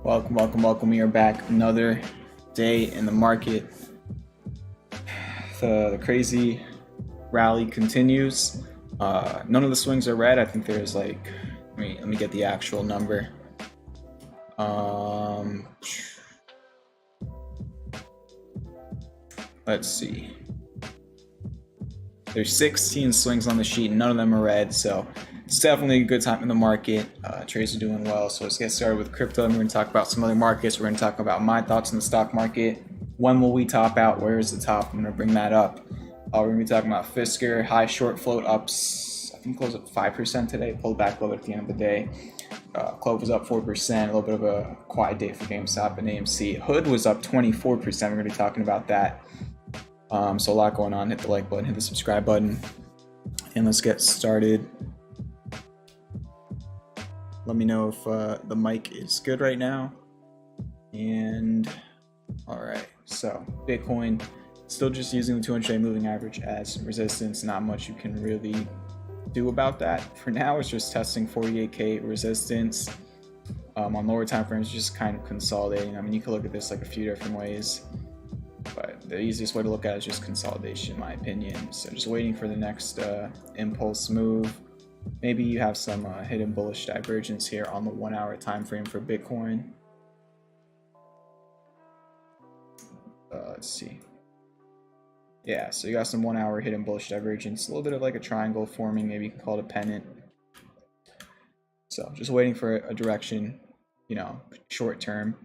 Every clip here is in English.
Welcome. We are back. Another day in the market. The crazy rally continues. None of the swings are red. I think there's like, let me get the actual number. Let's see. There's 16 swings on the sheet. None of them are red, so it's definitely a good time in the market. Trades are doing well, so let's get started with crypto. And we're going to talk about some other markets. We're going to talk about my thoughts on the stock market. When will we top out? Where is the top? I'm going to bring that up. We're going to be talking about Fisker, high short float ups. I think closed up 5% today. Pulled back a little bit at the end of the day. Clov was up 4%. A little bit of a quiet day for GameStop and AMC. Hood was up 24%. We're going to be talking about that. So a lot going on. Hit the like button, hit the subscribe button, and let's get started. Let me know if the mic is good right now. And all right, so Bitcoin still just using the 200-day moving average as resistance. Not much you can really do about that. For now, it's just testing 48K resistance. On lower time frames, just kind of consolidating. I mean, you can look at this like a few different ways, but the easiest way to look at it is just consolidation, in my opinion. So just waiting for the next impulse move. Maybe you have some hidden bullish divergence here on the 1 hour time frame for Bitcoin. Let's see. Yeah, so you got some 1 hour hidden bullish divergence, a little bit of like a triangle forming. Maybe you can call it a pennant. So just waiting for a direction, short term.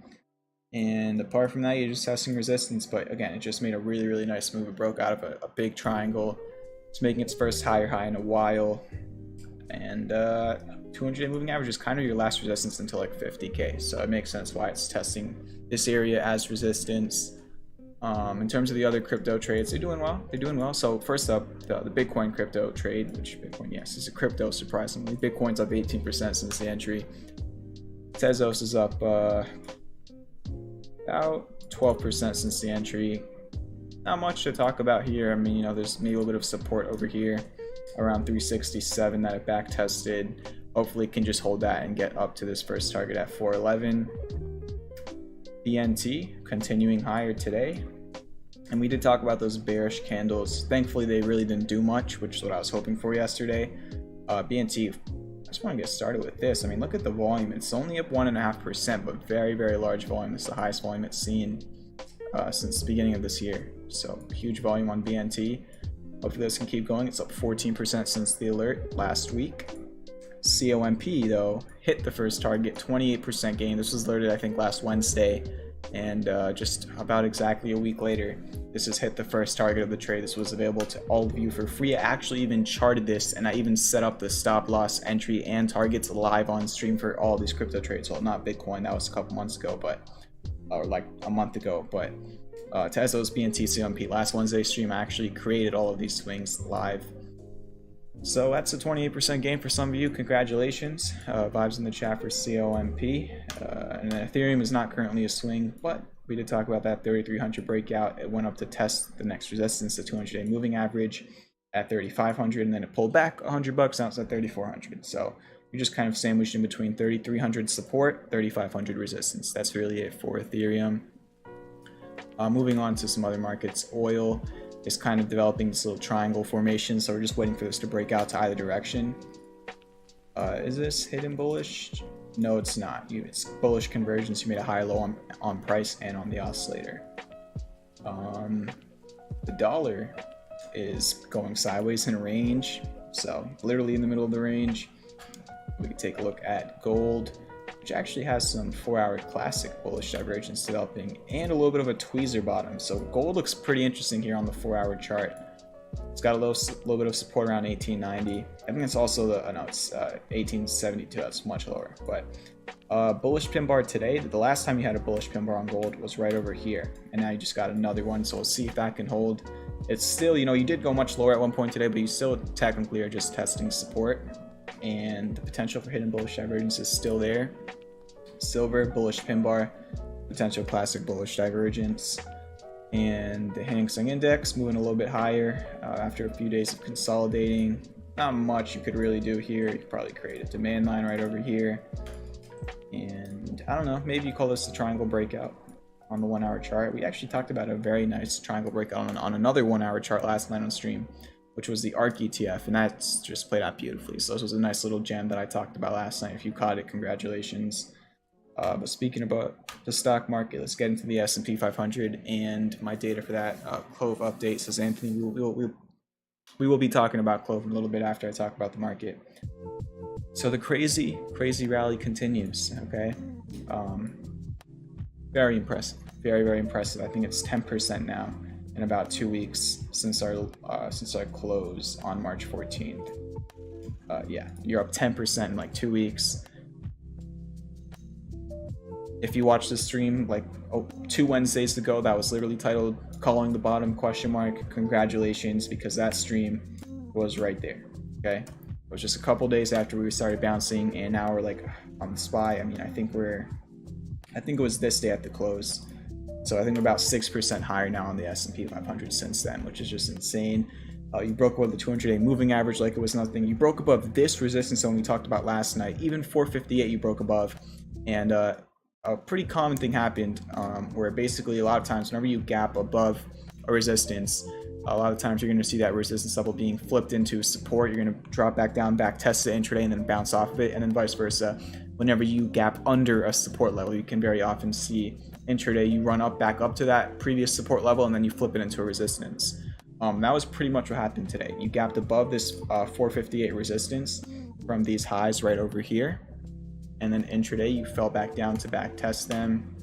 And apart from that, you're just testing resistance. But again, it just made a really nice move. It broke out of a big triangle. It's making its first higher high in a while. And 200-day moving average is kind of your last resistance until like 50K. So it makes sense why it's testing this area as resistance. In terms of the other crypto trades, they're doing well. They're doing well. So first up, the Bitcoin crypto trade, which Bitcoin, yes, is a crypto, surprisingly. Bitcoin's up 18% since the entry. Tezos is up about 12% since the entry. Not much to talk about here. I mean, you know, there's maybe a little bit of support over here around 367 that it back tested. Hopefully it can just hold that and get up to this first target at 411. BNT continuing higher today. And we did talk about those bearish candles. Thankfully, they really didn't do much, which is what I was hoping for yesterday. BNT, I just want to get started with this. I mean, look at the volume. It's only up 1.5%, but very, very large volume. It's the highest volume it's seen since the beginning of this year. So huge volume on BNT. Hopefully this can keep going. It's up 14% since the alert last week. COMP though hit the first target, 28% gain. This was alerted I think last Wednesday, and just about exactly a week later, this has hit the first target of the trade. This was available to all of you for free. I actually even charted this, and I even set up the stop loss, entry, and targets live on stream for all these crypto trades. Well, not Bitcoin, that was a couple months ago, but or like a month ago, but Tezos, BNT, COMP, last Wednesday stream, I actually created all of these swings live. So that's a 28% gain for some of you. Congratulations. Vibes in the chat for COMP. And Ethereum is not currently a swing, but we did talk about that 3300 breakout. It went up to test the next resistance, the 200-day moving average at 3500, and then it pulled back $100. Now it's at 3400. So you're just kind of sandwiched in between 3300 support, 3500 resistance. That's really it for Ethereum. Moving on to some other markets, oil is kind of developing this little triangle formation, so we're just waiting for this to break out to either direction. Is this hidden bullish? No, it's not. It's bullish convergence. You made a high low on price and on the oscillator. The dollar is going sideways in range, so literally in the middle of the range. We can take a look at gold, which actually has some 4-hour classic bullish divergence developing and a little bit of a tweezer bottom. So gold looks pretty interesting here on the 4-hour chart. It's got a little bit of support around 1890. I think it's also it's 1872. That's much lower. But bullish pin bar today. The last time you had a bullish pin bar on gold was right over here, and now you just got another one. So we'll see if that can hold. It's still, you know, you did go much lower at one point today, but you still technically are just testing support, and the potential for hidden bullish divergence is still there. Silver bullish pin bar, potential classic bullish divergence. And the Hang Seng Index moving a little bit higher after a few days of consolidating. Not much you could really do here. You could probably create a demand line right over here. And I don't know, maybe you call this the triangle breakout on the 1-hour chart. We actually talked about a very nice triangle breakout on another 1-hour chart last night on stream, which was the ARK ETF, and that's just played out beautifully. So this was a nice little gem that I talked about last night. If you caught it, congratulations. But speaking about the stock market, let's get into the S&P 500 and my data for that. Clove update, says Anthony. We will be talking about Clove a little bit after I talk about the market. So the crazy rally continues. Okay, very impressive, very impressive. I think it's 10% now in about 2 weeks since our close on March 14th. Yeah, you're up 10% in like 2 weeks. If you watch the stream like 2 Wednesdays ago, that was literally titled "Calling the Bottom?" ? Congratulations, because that stream was right there. Okay, it was just a couple days after we started bouncing, and now we're like on the SPY. I mean, I think it was this day at the close. So I think we're about 6% higher now on the S&P 500 since then, which is just insane. You broke above the 200-day moving average like it was nothing. You broke above this resistance zone we talked about last night. Even 458 you broke above, and a pretty common thing happened where basically a lot of times whenever you gap above a resistance, a lot of times you're going to see that resistance level being flipped into support. You're going to drop back down, back test the intraday, and then bounce off of it, and then vice versa. Whenever you gap under a support level, you can very often see intraday you run up back up to that previous support level, and then you flip it into a resistance. That was pretty much what happened today. You gapped above this 458 resistance from these highs right over here, and then intraday you fell back down to back test them,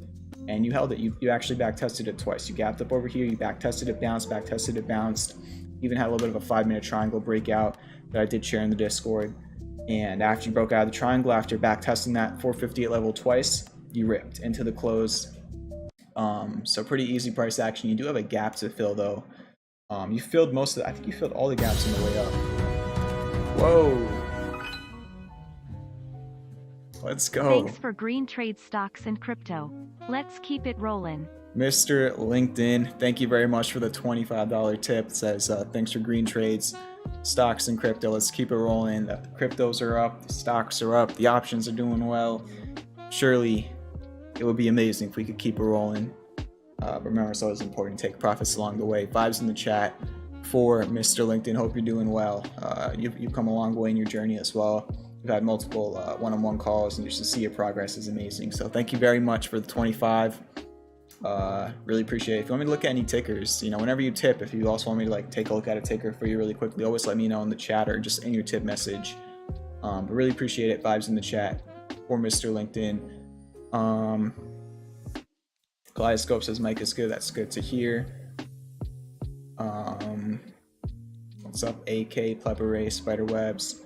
and you held it. You actually back tested it twice. You gapped up over here, you back tested it, bounced, back tested it, bounced. Even had a little bit of a 5-minute triangle breakout that I did share in the Discord. And after you broke out of the triangle, after back testing that 458 level twice, you ripped into the close. So pretty easy price action. You do have a gap to fill though. You filled most of I think you filled all the gaps on the way up. Whoa. Let's go. Thanks for green trade stocks and crypto. Let's keep it rolling. Mr. LinkedIn, thank you very much for the $25 tip. It says, thanks for green trades, stocks and crypto. Let's keep it rolling. The cryptos are up, the stocks are up, the options are doing well. Surely it would be amazing if we could keep it rolling. But remember, it's always important to take profits along the way. Vibes in the chat for Mr. LinkedIn. Hope you're doing well. You've come a long way in your journey as well. We've had multiple one-on-one calls, and just to see your progress is amazing. So thank you very much for the 25. Really appreciate it. If you want me to look at any tickers, whenever you tip, if you also want me to take a look at a ticker for you really quickly, always let me know in the chat or just in your tip message. But really appreciate it. Vibes in the chat for Mr. LinkedIn. Kaleidoscope says Mike is good. That's good to hear. What's up? AK, Plebber Ray, Spiderwebs,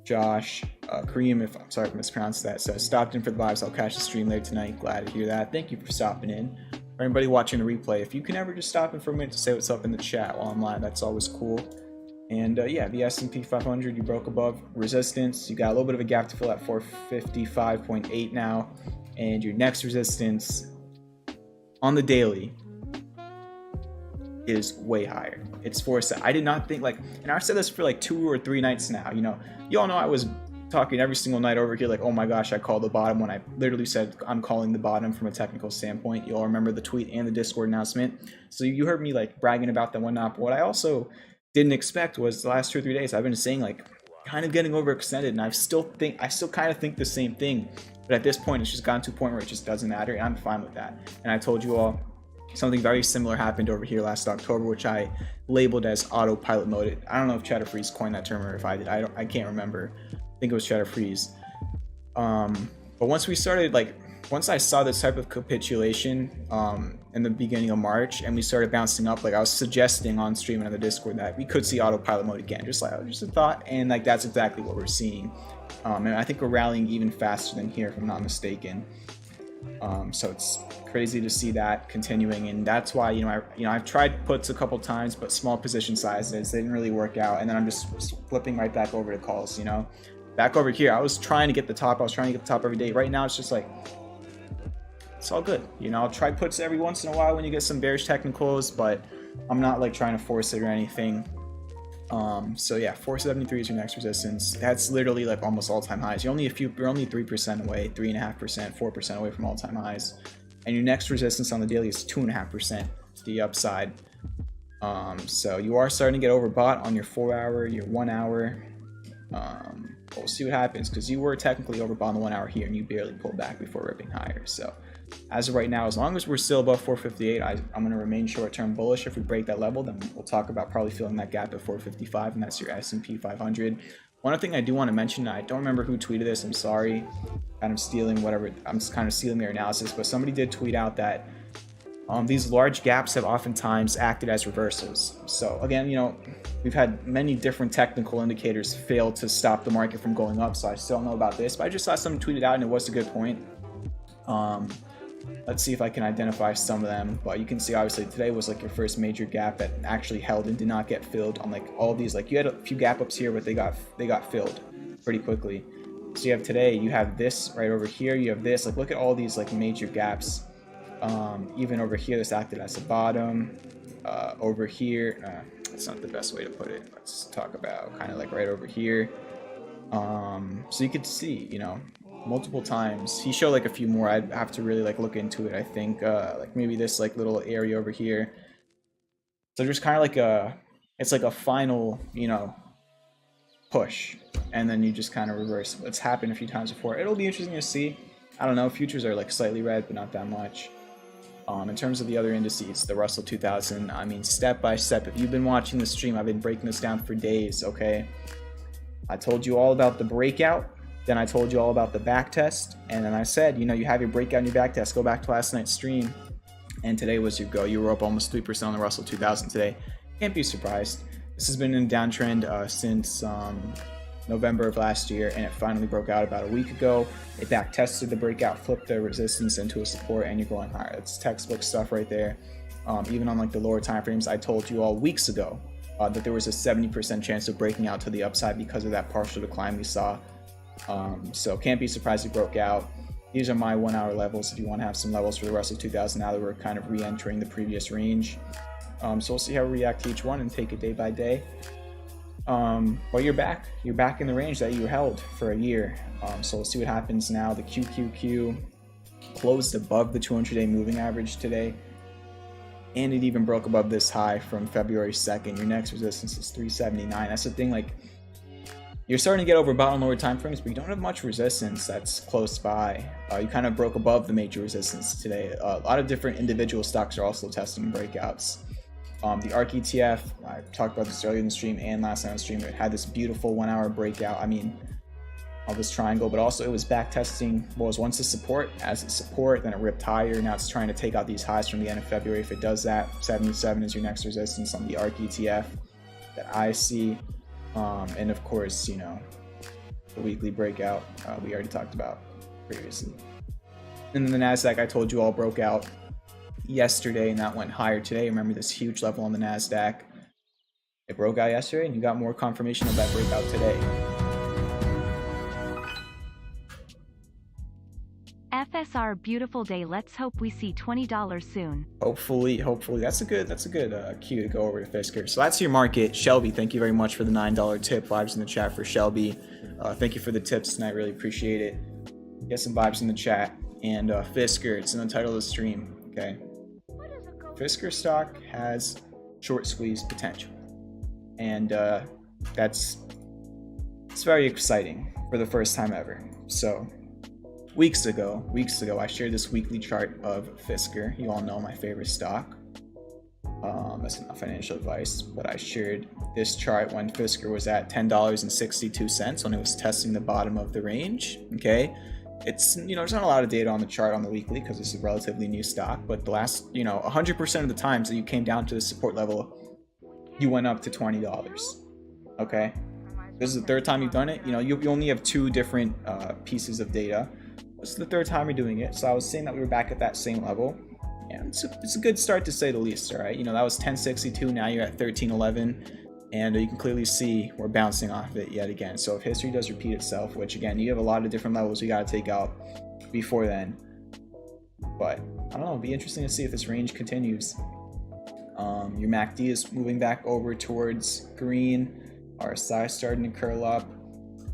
Josh, Kareem, I'm sorry if I mispronounced that, says stopped in for the vibes. I'll catch the stream later tonight. Glad to hear that. Thank you for stopping in. For anybody watching the replay, if you can ever just stop in for a minute to say what's up in the chat while I'm live, that's always cool. And yeah, the S&P 500, you broke above resistance. You got a little bit of a gap to fill at 455.8 now, and your next resistance on the daily is way higher. It's 4. I did not think and I've said this for 2 or 3 nights now. You all know I was talking every single night over here oh my gosh, I called the bottom, when I literally said I'm calling the bottom from a technical standpoint. You all remember the tweet and the Discord announcement. So you heard me bragging about them, whatnot. But what I also didn't expect was the last 2 or 3 days I've been saying kind of getting overextended, and I still kind of think the same thing. But at this point, it's just gotten to a point where it just doesn't matter, and I'm fine with that. And I told you all something very similar happened over here last October, which I labeled as autopilot mode. I don't know if Cheddar Freeze coined that term or if I did. I can't remember. I think it was Cheddar Freeze. But once we started, once I saw this type of capitulation in the beginning of March, and we started bouncing up, I was suggesting on stream and on the Discord that we could see autopilot mode again, just a thought, and that's exactly what we're seeing. And I think we're rallying even faster than here, if I'm not mistaken. So it's crazy to see that continuing, and that's why I've tried puts a couple times, but small position sizes, they didn't really work out, and then I'm just flipping right back over to calls. Back over here, I was trying to get the top. I was trying to get the top every day. Right now, it's just it's all good. I'll try puts every once in a while when you get some bearish technicals, but I'm not trying to force it or anything. So yeah, 473 is your next resistance. That's literally almost all-time highs. You're only 3% away, 3.5%, 4% away from all-time highs. And your next resistance on the daily is 2.5% to the upside. So you are starting to get overbought on your 4-hour, your 1-hour. We'll see what happens, because you were technically overbought on the 1 hour here, and you barely pulled back before ripping higher. So as of right now, as long as we're still above 458, I'm going to remain short-term bullish. If we break that level, then we'll talk about probably filling that gap at 455, and that's your S&P 500. One other thing I do want to mention, I don't remember who tweeted this, I'm sorry, kind of stealing whatever, I'm just kind of stealing their analysis, but somebody did tweet out that these large gaps have oftentimes acted as reversals. So again, we've had many different technical indicators fail to stop the market from going up, so I still don't know about this, but I just saw someone tweet it out, and it was a good point. Let's see if I can identify some of them, but you can see obviously today was your first major gap that actually held and did not get filled on all these. You had a few gap ups here, but they got filled pretty quickly. So you have today, you have this right over here, you have this, look at all these major gaps. Even over here, this acted as a bottom. Over here, that's not the best way to put it. Let's talk about kind of right over here. So you could see, multiple times. He showed a few more. I'd have to really look into it. I think maybe this little area over here. So just kind of it's a final, push, and then you just kind of reverse. It's happened a few times before. It'll be interesting to see. I don't know. Futures are slightly red, but not that much. In terms of the other indices, the Russell 2000, I mean, step by step. If you've been watching the stream, I've been breaking this down for days. Okay, I told you all about the breakout. Then I told you all about the back test, and then I said, you have your breakout and your back test. Go back to last night's stream, and today was your go. You were up almost 3% on the Russell 2000 today. Can't be surprised. This has been in a downtrend since November of last year, and it finally broke out about a week ago. It back tested the breakout, flipped the resistance into a support, and you're going higher. It's textbook stuff right there. Even on like the lower time frames, I told you all weeks ago that there was a 70% chance of breaking out to the upside because of that partial decline we saw. So can't be surprised it broke out. These are my 1 hour levels if you want to have some levels for the rest of 2000 now that we're kind of re-entering the previous range. So we'll see how we react to each one and take it day by day. But you're back in the range that you held for a year. So we'll see what happens now. The QQQ closed above the 200-day moving average today, and it even broke above this high from February 2nd. Your next resistance is 379. That's the thing, like, you're starting to get overbought on lower time frames, but you don't have much resistance that's close by. You kind of broke above the major resistance today. A lot of different individual stocks are also testing breakouts. The ARK ETF, I talked about this earlier in the stream and last night on the stream, it had this beautiful 1 hour breakout. I mean, of this triangle, but also it was back testing what was once a support. As a support, then it ripped higher. Now it's trying to take out these highs from the end of February. If it does that, 77 is your next resistance on the ARK ETF that I see. And of course, you know, the weekly breakout we already talked about previously. And then the NASDAQ, I told you all, broke out yesterday and that went higher today. Remember this huge level on the NASDAQ? It broke out yesterday and you got more confirmation of that breakout today. FSR beautiful day. Let's hope we see $20 soon. Hopefully that's a good cue to go over to Fisker. So that's your market. Shelby, thank you very much for the $9 tip. Vibes in the chat for Shelby. Thank you for the tips tonight, really appreciate it. Get some vibes in the chat. And Fisker, it's in the title of the stream. Okay, Fisker stock has short squeeze potential, and it's very exciting for the first time ever. So weeks ago, I shared this weekly chart of Fisker. You all know my favorite stock. That's not financial advice, but I shared this chart when Fisker was at $10.62 when it was testing the bottom of the range. Okay, it's, you know, there's not a lot of data on the chart on the weekly because it's a relatively new stock, but the last, you know, 100% of the times that you came down to the support level, you went up to $20. Okay, this is the third time you've done it. You know, you only have two different pieces of data. This is the third time you're doing it, so I was saying that we were back at that same level. Yeah, it's a good start to say the least. All right, you know, that was 1062. Now you're at 1311, and you can clearly see we're bouncing off it yet again. So if history does repeat itself, which again, you have a lot of different levels you got to take out before then, but I don't know, it'll be interesting to see if this range continues. Your MACD is moving back over towards green. RSI is starting to curl up,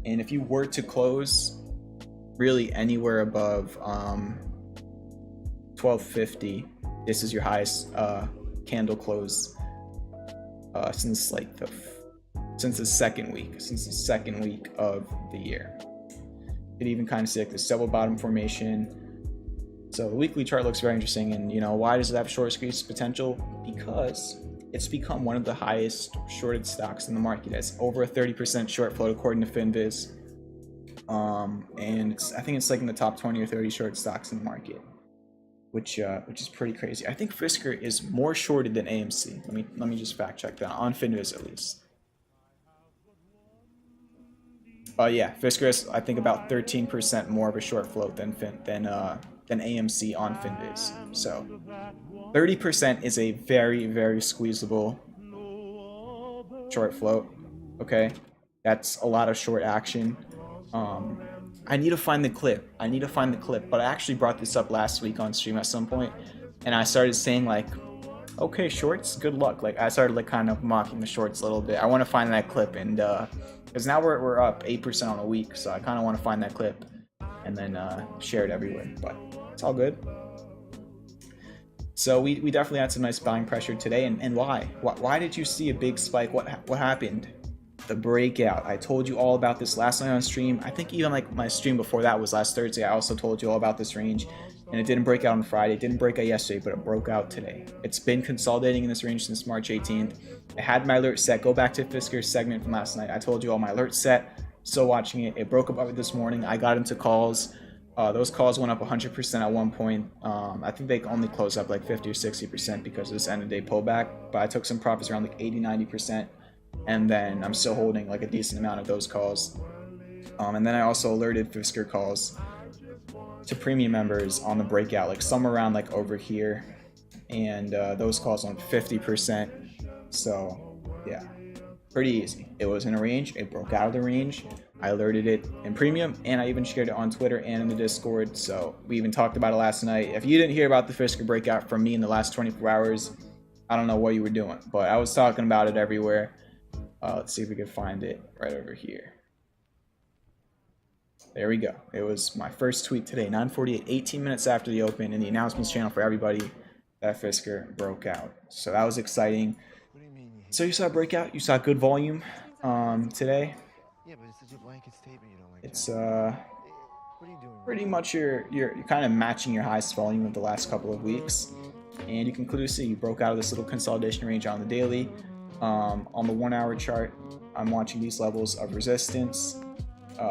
and if you were to close really anywhere above 1250, this is your highest candle close since the second week of the year. You could even kind of see like this double bottom formation. So the weekly chart looks very interesting, and you know, why does it have short squeeze potential? Because it's become one of the highest shorted stocks in the market. It's over a 30% short float according to Finviz. And I think it's like in the top 20 or 30 short stocks in the market, which is pretty crazy. I think Fisker is more shorted than AMC. Let me just fact check that on Finviz at least. Yeah, Fisker is, I think, about 13% more of a short float than AMC on Finviz. So 30% is a very, very squeezable short float. Okay, that's a lot of short action. I need to find the clip. But I actually brought this up last week on stream at some point, and I started saying like, okay, shorts, good luck. Like I started like kind of mocking the shorts a little bit. I want to find that clip, and because now we're up 8% on the week, so I kind of want to find that clip and then share it everywhere. But it's all good. So we definitely had some nice buying pressure today, and why did you see a big spike? What happened? The breakout. I told you all about this last night on stream. I think even like my stream before that was last Thursday. I also told you all about this range, and it didn't break out on Friday. It didn't break out yesterday, but it broke out today. It's been consolidating in this range since March 18th. I had my alert set. Go back to Fisker's segment from last night. I told you all my alert set. Still watching it. It broke above it this morning. I got into calls. Those calls went up 100% at one point. I think they only closed up like 50 or 60% because of this end of day pullback, but I took some profits around like 80-90%. and then I'm still holding like a decent amount of those calls. And then I also alerted Fisker calls to premium members on the breakout, like some around like over here, and those calls on 50%. So yeah, pretty easy. It was in a range, it broke out of the range. I alerted it in premium, and I even shared it on Twitter and in the Discord. So we even talked about it last night. If you didn't hear about the Fisker breakout from me in the last 24 hours, I don't know what you were doing, but I was talking about it everywhere. Let's see if we can find it right over here. There we go. It was my first tweet today, 9:48, 18 minutes after the open, in the announcements channel for everybody that Fisker broke out. So that was exciting. So you saw a breakout, you saw good volume today. Yeah, but it's such a blanket statement, you don't like It's what are you doing? pretty much you're kind of matching your highest volume of the last couple of weeks, and you can clearly see you broke out of this little consolidation range on the daily. On the 1 hour chart, I'm watching these levels of resistance,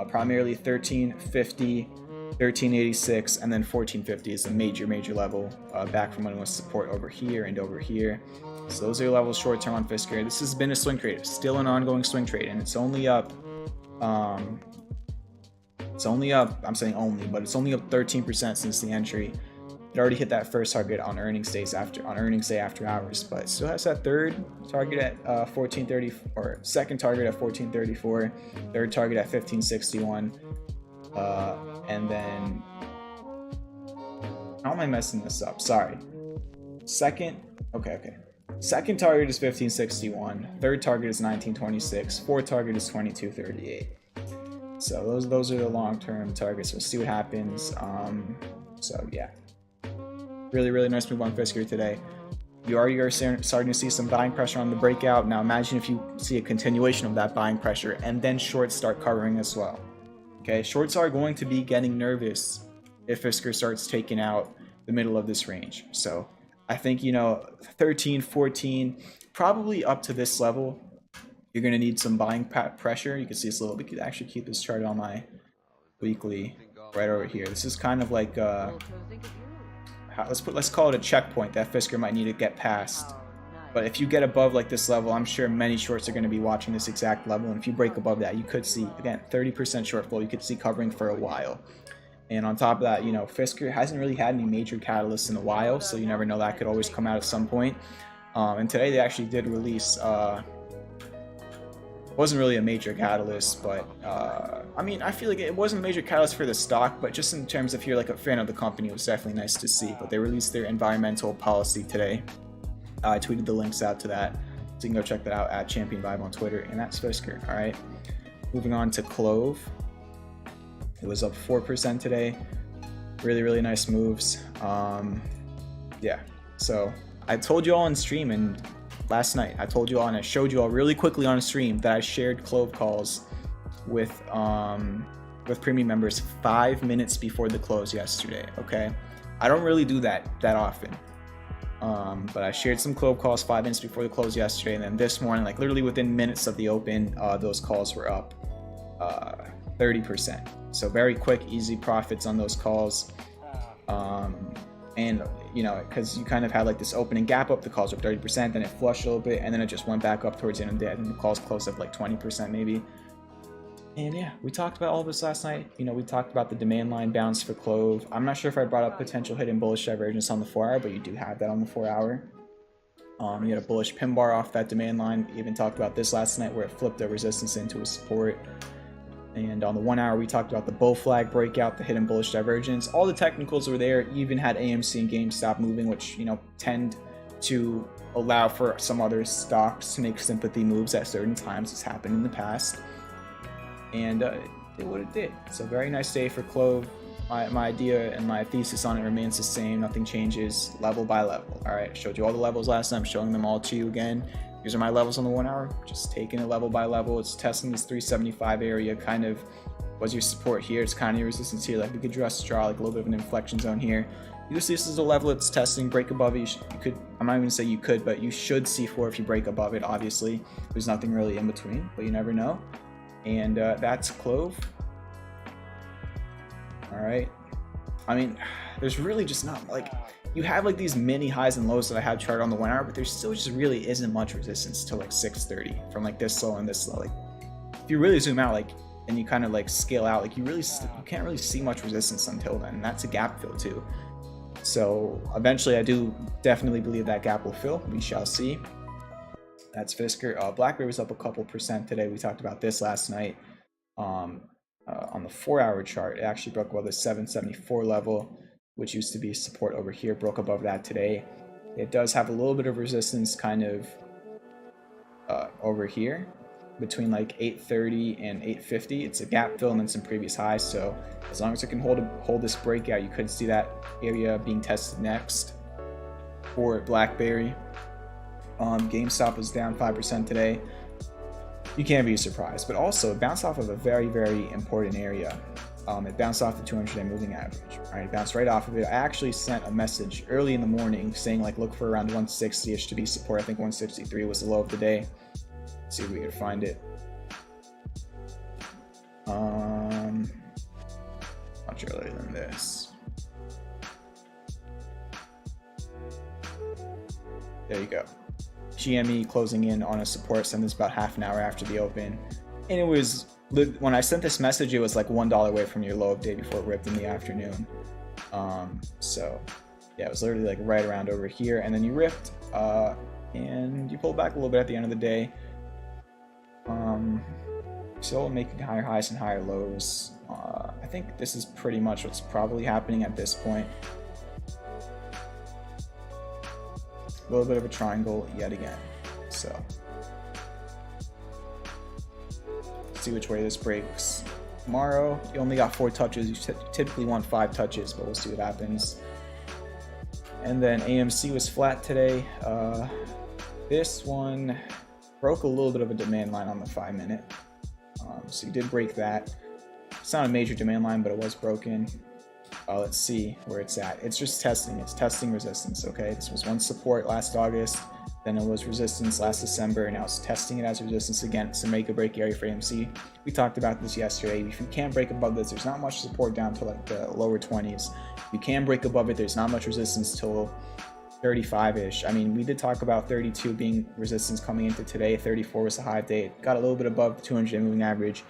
primarily 1350, 1386, and then 1450 is a major level back from when it was support over here and over here. So those are your levels short term on Fisker. This has been a swing trade, still an ongoing swing trade, and it's only up. I'm saying only, but it's only up 13% since the entry. It already hit that first target on earnings day after hours, but still has that third target at 1430, or second target at 1434, third target at 1561, and then how am I messing this up? Sorry. Second target is 1561, third target is 1926, fourth target is 2238. So those are the long-term targets. We'll see what happens. So yeah, really nice move on Fisker today. You already are starting to see some buying pressure on the breakout. Now imagine if you see a continuation of that buying pressure and then shorts start covering as well. Okay, shorts are going to be getting nervous if Fisker starts taking out the middle of this range. So I think, 13, 14, probably up to this level, you're going to need some buying pressure. You can see this little, we could actually keep this chart on my weekly right over here. This is kind of like, let's call it a checkpoint that Fisker might need to get past. But if you get above like this level, I'm sure many shorts are going to be watching this exact level. And if you break above that, you could see, again, 30% short flow. You could see covering for a while. And on top of that, Fisker hasn't really had any major catalysts in a while, so you never know, that could always come out at some point. And today they actually did release, wasn't really a major catalyst, but I feel like it wasn't a major catalyst for the stock, but just in terms of if you're like a fan of the company, it was definitely nice to see. But they released their environmental policy today. I tweeted the links out to that, so you can go check that out at Champion Vibe on Twitter, and that's Fisker. All right, moving on to Clove. It was up 4% today. Really nice moves. Yeah, so I told you all on stream, and last night I told you all, and I showed you all really quickly on stream, that I shared Clove calls with premium members 5 minutes before the close yesterday. Okay, I don't really do that often, but I shared some Clove calls 5 minutes before the close yesterday, and then this morning, like literally within minutes of the open, those calls were up 30%. So very quick, easy profits on those calls. And because you kind of had like this opening gap up, the calls were 30%, then it flushed a little bit, and then it just went back up towards the end of the day. I think the calls closed up like 20% maybe. And yeah, we talked about all this last night. We talked about the demand line bounce for Clove. I'm not sure if I brought up potential hidden bullish divergence on the 4 hour, but you do have that on the 4 hour. You had a bullish pin bar off that demand line. We even talked about this last night where it flipped a resistance into a support. And on the 1 hour, we talked about the bull flag breakout, the hidden bullish divergence. All the technicals were there. You even had AMC and GameStop moving, which, tend to allow for some other stocks to make sympathy moves at certain times. It's happened in the past. And it did what it did. So very nice day for Clove. My idea and my thesis on it remains the same. Nothing changes, level by level. All right, I showed you all the levels last time. I'm showing them all to you again. These are my levels on the 1 hour, just taking it level by level. It's testing this 375 area, kind of was your support here. It's kind of your resistance here. Like we could just draw like a little bit of an inflection zone here. You see this is a level it's testing, break above it. You could, I'm not even gonna say you could, but you should see floor if you break above it, obviously. There's nothing really in between, but you never know. And that's Clove. All right. There's really just not like, you have like these mini highs and lows that I have charted on the 1 hour, but there still just really isn't much resistance to like 630 from like this low and this low. Like if you really zoom out, like, and you kind of like scale out, like you can't really see much resistance until then, and that's a gap fill too. So eventually I do definitely believe that gap will fill. We shall see. That's Fisker. BlackBerry was up a couple percent today. We talked about this last night. On the 4 hour chart, it actually broke above the 774 level, which used to be support over here, broke above that today. It does have a little bit of resistance kind of over here between like 830 and 850. It's a gap fill and then some previous highs, so as long as it can hold this breakout, you could see that area being tested next for BlackBerry. GameStop was down 5% today. You can't be surprised, but also it bounced off of a very, very important area. It bounced off the 200-day moving average. Right, it bounced right off of it. I actually sent a message early in the morning saying like look for around 160ish to be support. I think 163 was the low of the day. Let's see if we can find it. Much earlier than this. There you go. GME closing in on a support. Sent this about half an hour after the open, and it was, when I sent this message, it was like $1 away from your low of day before it ripped in the afternoon. So yeah, it was literally like right around over here, and then you ripped and you pulled back a little bit at the end of the day. Still making higher highs and higher lows. I think this is pretty much what's probably happening at this point. A little bit of a triangle yet again. So see which way this breaks. Tomorrow, you only got 4 touches. You typically want 5 touches, but we'll see what happens. And then AMC was flat today. This one broke a little bit of a demand line on the 5-minute. So you did break that. It's not a major demand line, but it was broken. Let's see where it's at. It's just testing. It's testing resistance, okay? This was one support last August. Then it was resistance last December, and now it's testing it as resistance again. It's a make or break area for AMC. We talked about this yesterday. If you can't break above this, there's not much support down to like the lower 20s. If you can break above it, there's not much resistance till 35-ish. I mean, we did talk about 32 being resistance coming into today. 34 was the high of day. It got a little bit above the 200-day moving average,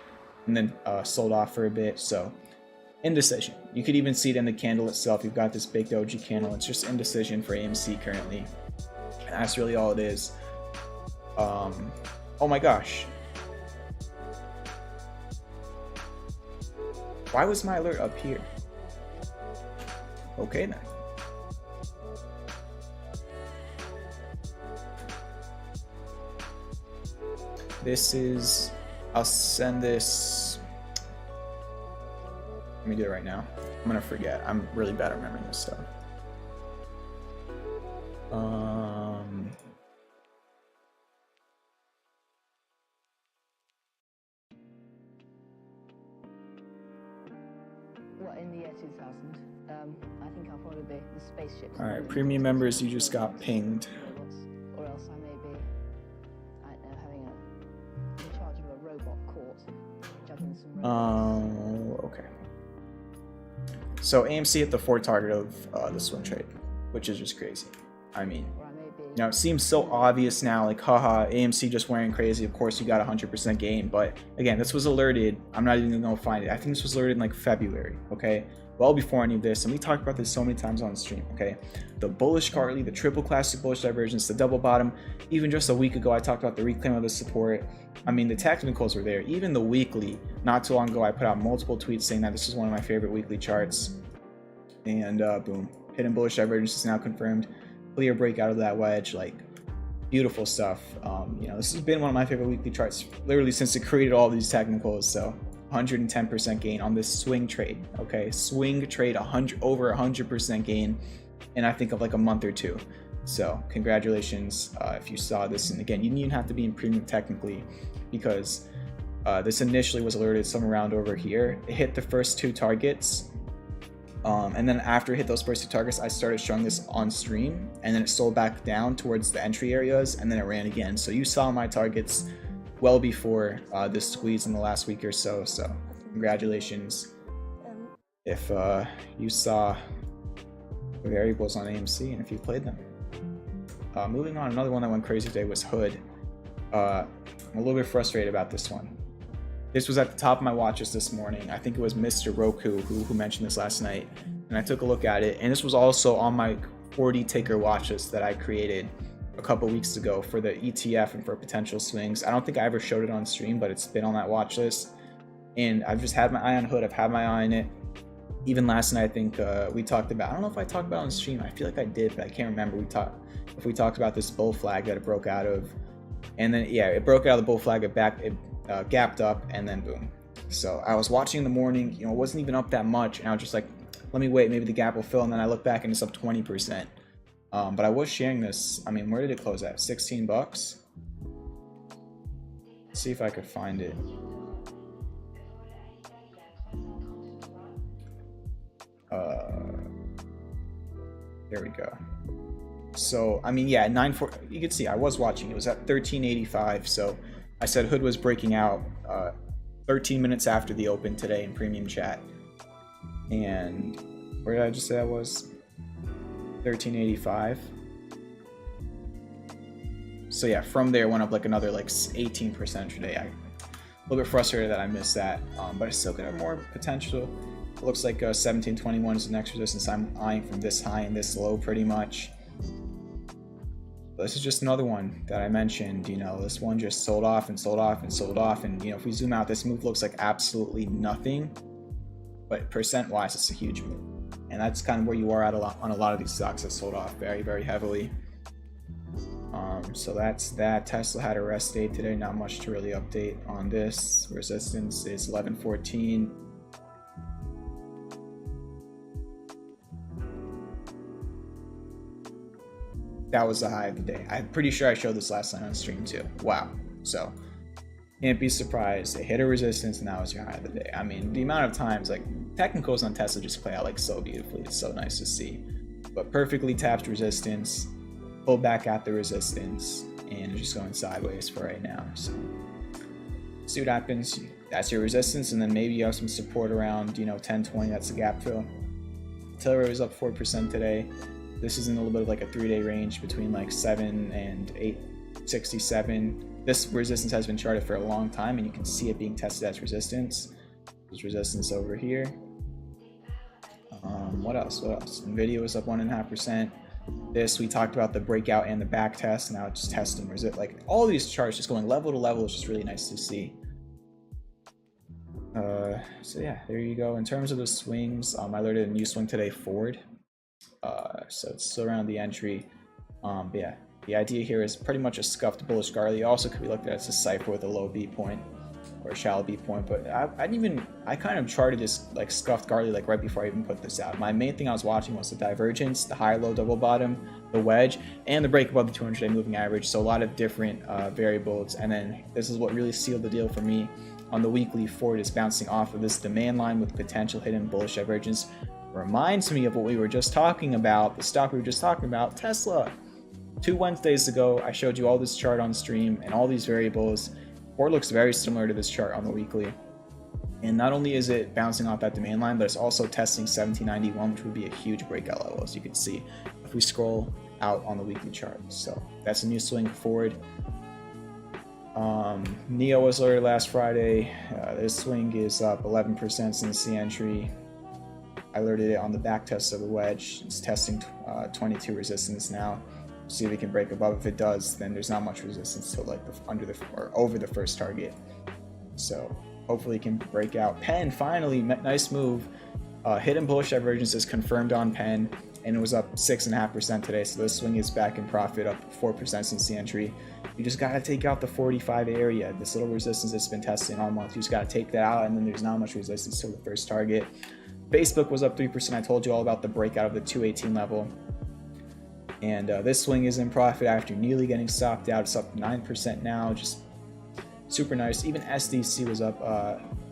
and then sold off for a bit. So indecision. You could even see it in the candle itself. You've got this big doji candle. It's just indecision for AMC currently. And that's really all it is. Oh my gosh. Why was my alert up here? Okay then. This is, I'll send this. Let me do it right now. I'm gonna forget. I'm really bad at remembering this stuff. Well, in the year 2000, I think I'll probably be the spaceship. All right, premium members, you just got pinged. Or else I may be, I don't know, having in charge of a robot court, judging some robots. Okay. So AMC hit the 4 target of the swing trade, which is just crazy. I mean, you know, it seems so obvious now, like, haha, AMC just wearing crazy. Of course, you got 100% gain. But again, this was alerted. I'm not even going to find it. I think this was alerted in like February, okay? Well before any of this. And we talked about this so many times on the stream, okay? The bullish Cartley, the triple classic bullish divergence, the double bottom. Even just a week ago, I talked about the reclaim of the support. I mean, the technicals were there. Even the weekly, not too long ago, I put out multiple tweets saying that this is one of my favorite weekly charts. And boom, hidden bullish divergence is now confirmed. Clear breakout of that wedge, like beautiful stuff. You know, this has been one of my favorite weekly charts literally since it created all these technicals. So 110% gain on this swing trade. Okay, swing trade, over 100% gain, and I think of like a month or two. So congratulations if you saw this. And again, you didn't even have to be in premium technically, because this initially was alerted somewhere around over here. It hit the first 2 targets. And then after it hit those first 2 targets, I started showing this on stream, and then it sold back down towards the entry areas, and then it ran again. So you saw my targets well before this squeeze in the last week or so. So congratulations if you saw variables on AMC and if you've played them. Moving on, another one that went crazy today was Hood. I'm a little bit frustrated about this one. This was at the top of my watch list this morning. I think it was Mr. Roku who mentioned this last night. And I took a look at it. And this was also on my 40 taker watch list that I created a couple weeks ago for the ETF and for potential swings. I don't think I ever showed it on stream, but it's been on that watch list. And I've just had my eye on Hood. I've had my eye on it. Even last night, I think we talked about, I don't know if I talked about it on stream. I feel like I did, but I can't remember. If we talked about this bull flag that it broke out of. And then, yeah, it broke out of the bull flag, it gapped up, and then boom. So I was watching in the morning, it wasn't even up that much. And I was just like, let me wait, maybe the gap will fill. And then I look back and it's up 20%. But I was sharing this. I mean, where did it close at? 16 bucks? Let's see if I could find it. There we go. So, I mean, yeah, 9.4, you can see I was watching. It was at 13.85. So I said Hood was breaking out 13 minutes after the open today in premium chat. And where did I just say I was? 13.85. So yeah, from there went up like another like 18% today. I'm a little bit frustrated that I missed that, but I still could have more potential. It looks like 17.21 is the next resistance I'm eyeing from this high and this low pretty much. But this is just another one that I mentioned. This one just sold off and sold off and sold off. And if we zoom out, this move looks like absolutely nothing, but percent wise, it's a huge move. And that's kind of where you are on a lot of these stocks that sold off very, very heavily. So that's that. Tesla had a rest day today. Not much to really update on this. Resistance is 11.14. That was the high of the day. I'm pretty sure I showed this last night on stream too. Wow. So can't be surprised. It hit a resistance and that was your high of the day. I mean, the amount of times like technicals on Tesla just play out like so beautifully. It's so nice to see. But perfectly tapped resistance, pull back at the resistance, and it's just going sideways for right now. So see what happens. That's your resistance, and then maybe you have some support around 10.20. That's the gap fill. Tailor was up 4% today. This is in a little bit of like a 3-day range between like 7 and 8.67. This resistance has been charted for a long time, and you can see it being tested as resistance. There's resistance over here. What else? Nvidia was up 1.5%. This, we talked about the breakout and the back test. Now it's just testing. Or is it like all these charts just going level to level? Is just really nice to see. So yeah, there you go. In terms of the swings, I learned a new swing today, Ford. So it's still around the entry. But yeah, the idea here is pretty much a scuffed bullish garly. It also could be looked at as a cipher with a low B point or a shallow B point. But I kind of charted this like scuffed garly like right before I even put this out. My main thing I was watching was the divergence, the high low double bottom, the wedge, and the break above the 200-day moving average. So a lot of different variables. And then this is what really sealed the deal for me. On the weekly, Ford is bouncing off of this demand line with potential hidden bullish divergence. Reminds me of what we were just talking about, the stock we were just talking about, Tesla. 2 Wednesdays ago, I showed you all this chart on stream and all these variables. Ford looks very similar to this chart on the weekly. And not only is it bouncing off that demand line, but it's also testing 1791, which would be a huge breakout level, as you can see if we scroll out on the weekly chart. So that's a new swing forward. NEO was alerted last Friday. This swing is up 11% since the entry. I alerted it on the back test of the wedge. It's testing 22 resistance now. See if it can break above. If it does, then there's not much resistance till like over the first target. So hopefully it can break out. Penn finally, nice move. Hidden bullish divergence is confirmed on Penn, and it was up 6.5% today. So this swing is back in profit, up 4% since the entry. You just gotta take out the 45 area, this little resistance that's been testing all month. You just gotta take that out, and then there's not much resistance till the first target. Facebook was up 3%. I told you all about the breakout of the 218 level. And this swing is in profit after nearly getting stopped out. It's up 9% now, just super nice. Even SDC was up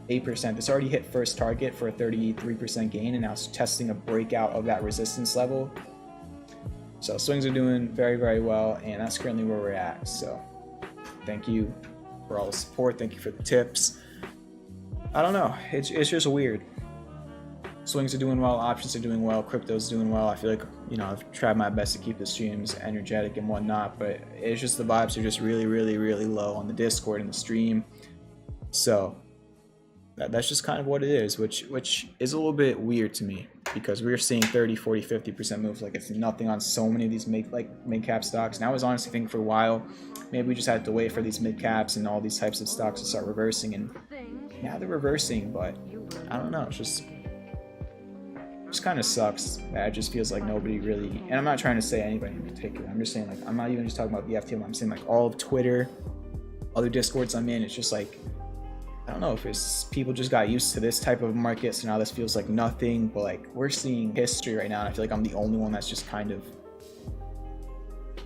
8%. This already hit first target for a 33% gain, and now it's testing a breakout of that resistance level. So swings are doing very, very well, and that's currently where we're at. So thank you for all the support. Thank you for the tips. I don't know. It's just weird. swings are doing well, options are doing well, crypto's doing well. I feel like, you know, I've tried my best to keep the streams energetic and whatnot, but it's just the vibes are just really, really, really low on the Discord and the stream. So that's just kind of what it is, which is a little bit weird to me, because we're seeing 30, 40, 50% moves like it's nothing on so many of these mid cap stocks. And I was honestly thinking for a while, maybe we just had to wait for these mid caps and all these types of stocks to start reversing, and yeah, they're reversing, but I don't know, it's just kind of sucks. It just feels like nobody really, and I'm not trying to say anybody in particular, I'm just saying, like, I'm not even just talking about the FTM, I'm saying like all of Twitter, other Discords I'm in, it's just like, I don't know if it's people just got used to this type of market, so now this feels like nothing, but like we're seeing history right now, and I feel like I'm the only one that's just kind of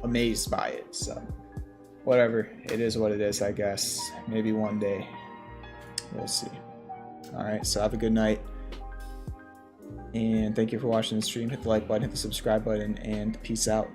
amazed by it. So whatever, it is what it is, I guess. Maybe one day, we'll see. All right, so have a good night, and thank you for watching the stream. Hit the like button, hit the subscribe button, and peace out.